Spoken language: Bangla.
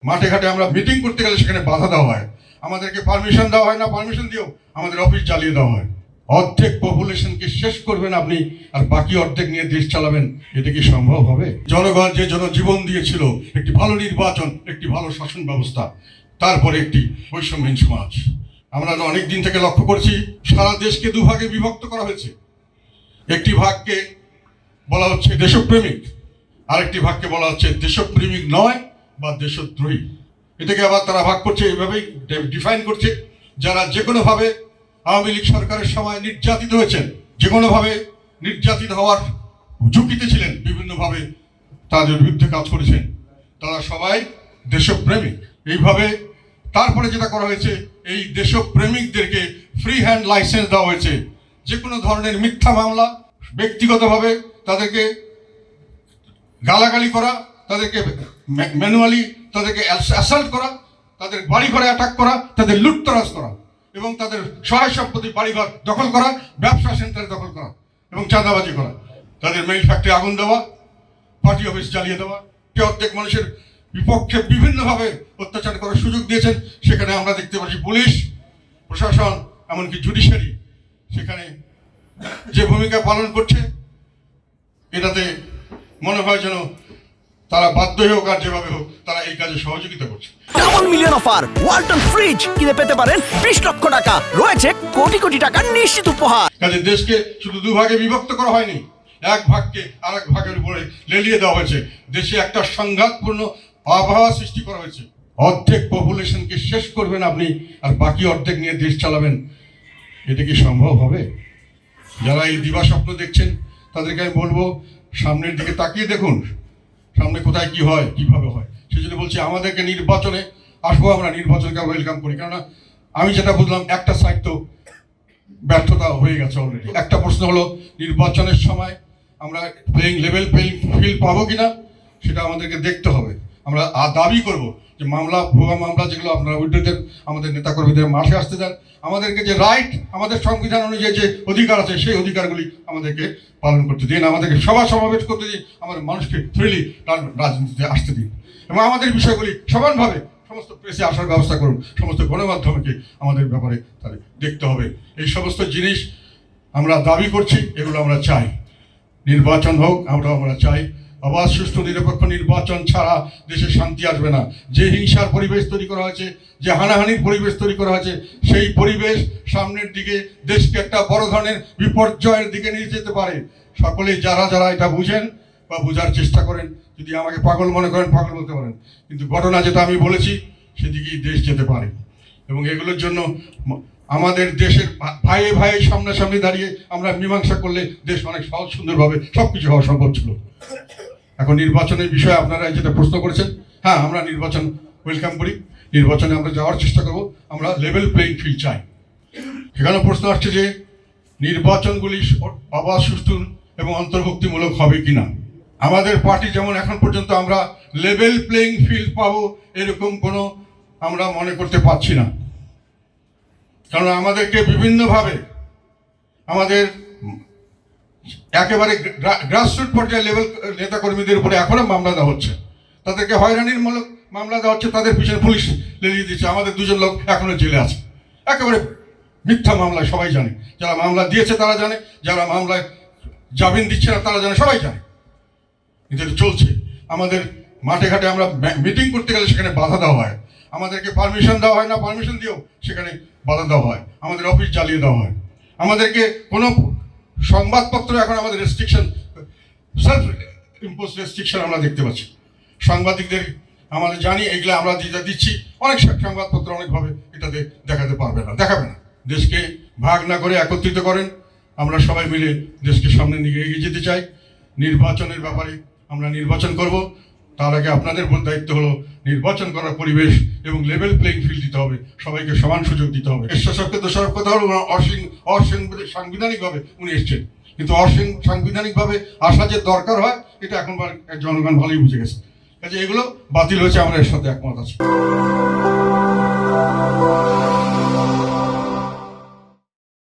মাঠে ঘাটে আমরা মিটিং করতে গেলে সেখানে বাধা দেওয়া হয়, আমাদেরকে পারমিশন দেওয়া হয় না, পারমিশন দিয়েও আমাদের অফিস জ্বালিয়ে দেওয়া হয়। অর্ধেক পপুলেশনকে শেষ করবেন আপনি, আর বাকি অর্ধেক নিয়ে দেশ চালাবেন, এটা কি সম্ভব হবে? জনগণ যে জনজীবন দিয়েছিল একটি ভালো নির্বাচন, একটি ভালো শাসন ব্যবস্থা, তারপরে একটি বৈষম্যহীন সমাজ। আমরা অনেক দিন থেকে লক্ষ্য করছি সারা দেশকে দুভাগে বিভক্ত করা হয়েছে। একটি ভাগকে বলা হচ্ছে দেশপ্রেমিক, আরেকটি ভাগকে বলা হচ্ছে দেশপ্রেমিক নয় বা দেশদ্রোহী। এটাকে আবার তারা ভাগ করছে, এইভাবেই ডিফাইন করছে। যারা যে কোনোভাবে আওয়ামী লীগ সরকারের সময় নির্যাতিত হয়েছেন, যে কোনোভাবে নির্যাতিত হওয়ার ঝুঁকিতে ছিলেন, বিভিন্নভাবে তাদের বিরুদ্ধে কাজ করেছেন, তারা সবাই দেশপ্রেমিক। এইভাবে তারপরে যেটা করা হয়েছে, এই দেশপ্রেমিকদেরকে ফ্রি হ্যান্ড লাইসেন্স দেওয়া হয়েছে। যে কোনো ধরনের মিথ্যা মামলা, ব্যক্তিগতভাবে তাদেরকে গালাগালি করা, তাদেরকে ম্যানুয়ালি তাদেরকে অ্যাসাল্ট করা, তাদের বাড়ি ঘরে অ্যাটাক করা, তাদের লুটতরাজ করা, এবং তাদের সহায় সম্পত্তি বাড়িঘর দখল করা, ব্যবসা সেন্টার দখল করা এবং চাঁদাবাজি করা, তাদের মেইল ফ্যাক্টরি আগুন দেওয়া, পার্টি অফিস জ্বালিয়ে দেওয়া, অর্ধেক মানুষের বিপক্ষে বিভিন্নভাবে অত্যাচার করার সুযোগ দিয়েছেন। সেখানে আমরা দেখতে পাচ্ছি পুলিশ প্রশাসন, এমনকি জুডিশিয়ারি সেখানে যে ভূমিকা পালন করছে, এটাতে মনে হয় যেন তারা বাধ্য হোক আর যেভাবে হোক তারা এই কাজে সহযোগিতা করছে। Double million offer, Walton fridge কিনে পেতে পারেন 20 লক্ষ টাকা, রয়েছে কোটি কোটি টাকার নিশ্চিত উপহার। কাজে দেশকে শুধু দুভাগে বিভক্ত করা হয়নি, এক ভাগকে আরেক ভাগের উপরে লেলিয়ে দেওয়া হয়েছে। দেশে একটা সংঘাতপূর্ণ আবহাওয়া সৃষ্টি করা হয়েছে। অর্ধেক পপুলেশনকে শেষ করবেন আপনি, আর বাকি অর্ধেক নিয়ে দেশ চালাবেন, এটা কি সম্ভব হবে? যারা এই দিবা স্বপ্ন দেখছেন তাদেরকে আমি বলবো, সামনের দিকে তাকিয়ে দেখুন সামনে কোথায় কি হয়, কিভাবে হয়। সেই জন্য বলছি আমাদেরকে নির্বাচনে আসবো, আমরা নির্বাচনকে ওয়েলকাম করি। কেননা আমি যেটা বুঝলাম, একটা সাইড তো ব্যর্থতা হয়ে গেছে অলরেডি। একটা প্রশ্ন হলো, নির্বাচনের সময় আমরা লেভেল প্লেইং ফিল্ড পাবো কিনা সেটা আমাদেরকে দেখতে হবে। আমরা দাবি করব যে মামলা, ভুয়া মামলা যেগুলো আপনারা উঠে দেন, আমাদের নেতাকর্মীদের মাঠে আসতে দেন, আমাদেরকে যে রাইট, আমাদের সংবিধান অনুযায়ী যে অধিকার আছে সেই অধিকারগুলি আমাদেরকে পালন করতে দিন, আমাদেরকে সভা সমাবেশ করতে দিন, আমাদের মানুষকে ফ্রিলি রাজনীতিতে আসতে দিন, এবং আমাদের বিষয়গুলি সমানভাবে সমস্ত প্রেসে আসার ব্যবস্থা করুন, সমস্ত গণমাধ্যমকে আমাদের ব্যাপারে তাদের দেখতে হবে। এই সমস্ত জিনিস আমরা দাবি করছি, এগুলো আমরা চাই। নির্বাচন হোক, আমরা চাই। অবাধ, সুষ্ঠু, নিরপেক্ষ নির্বাচন ছাড়া দেশে শান্তি আসবে না। যে হিংসার পরিবেশ তৈরি করা হয়েছে, যে হানাহানির পরিবেশ তৈরি করা হয়েছে, সেই পরিবেশ সামনের দিকে দেশকে একটা বড় ধরনের বিপর্যয়ের দিকে নিয়ে যেতে পারে। সকলেই যারা যারা এটা বুঝেন বা বোঝার চেষ্টা করেন, যদি আমাকে পাগল মনে করেন, পাগল বলতে পারেন, কিন্তু ঘটনা যেটা আমি বলেছি সেদিকেই দেশ যেতে পারে। এবং এগুলোর জন্য আমাদের দেশের ভাইয়ে ভাইয়ে সামনাসামনি দাঁড়িয়ে আমরা মীমাংসা করলে দেশ অনেক সহজ সুন্দরভাবে সবকিছু হওয়া সম্ভব ছিল। এখন নির্বাচনের বিষয়ে আপনারা যেটা প্রশ্ন করেছেন, হ্যাঁ, আমরা নির্বাচন ওয়েলকাম করি, নির্বাচনে আমরা যাওয়ার চেষ্টা করব, আমরা লেভেল প্লেইং ফিল্ড চাই। সেখানে প্রশ্ন আসছে যে নির্বাচনগুলি অবাধ, সুষ্ঠু এবং অন্তর্ভুক্তিমূলক হবে কিনা। আমাদের পার্টি যেমন এখন পর্যন্ত আমরা লেভেল প্লেইং ফিল্ড পাবো এরকম কোনো আমরা মনে করতে পারছি না। কারণ আমাদেরকে বিভিন্নভাবে আমাদের একেবারে গ্রাসরুট পর্যায়ে লেভেল নেতাকর্মীদের উপরে এখনো মামলা দেওয়া হচ্ছে, তাদেরকে হয়রানির মূলক মামলা দেওয়া হচ্ছে, তাদের পিছনে পুলিশ লেলিয়ে দিচ্ছে। আমাদের দুজন লোক এখনো জেলে আছে, একেবারে মিথ্যা মামলায়, সবাই জানে। যারা মামলা দিয়েছে তারা জানে, যারা মামলায় জামিন দিচ্ছে না তারা জানে, সবাই জানে। কিন্তু এটা চলছে। আমাদের মাঠে ঘাটে আমরা মিটিং করতে গেলে সেখানে বাধা দেওয়া হয়, আমাদেরকে পারমিশন দেওয়া হয় না, পারমিশন দিয়েও সেখানে বাধা দেওয়া হয়, আমাদের অফিস জ্বালিয়ে দেওয়া হয়। আমাদেরকে কোনো সংবাদপত্র, এখন আমাদের রেস্ট্রিকশন, সেলফ ইম্পোজ রেস্ট্রিকশন আমরা দেখতে পাচ্ছি। সাংবাদিকদের আমাদের জানি, এগুলো আমরা যেটা দিচ্ছি, অনেক সংবাদপত্র অনেকভাবে এটাতে দেখাতে পারবে না, দেখাবে না। দেশকে ভাগ না করে একত্রিত করেন, আমরা সবাই মিলে দেশকে সামনের দিকে এগিয়ে যেতে চাই। নির্বাচনের ব্যাপারে আমরা নির্বাচন করব, তার আগে আপনাদের দায়িত্ব হলো নির্বাচন করার পরিবেশ এবং লেভেল প্লেইং ফিল্ড দিতে হবে, সবাইকে সমান সুযোগ দিতে হবে। শাসককে দোষারোপ কথা হলো অসাংবিধানিকভাবে উনি এসছেন, কিন্তু অসাংবিধানিকভাবে আসা যে দরকার হয় এটা এখন জনগণ ভালোই বুঝে গেছে। কাজে এগুলো বাতিল হয়েছে, আমরা এর সাথে একমত আছি।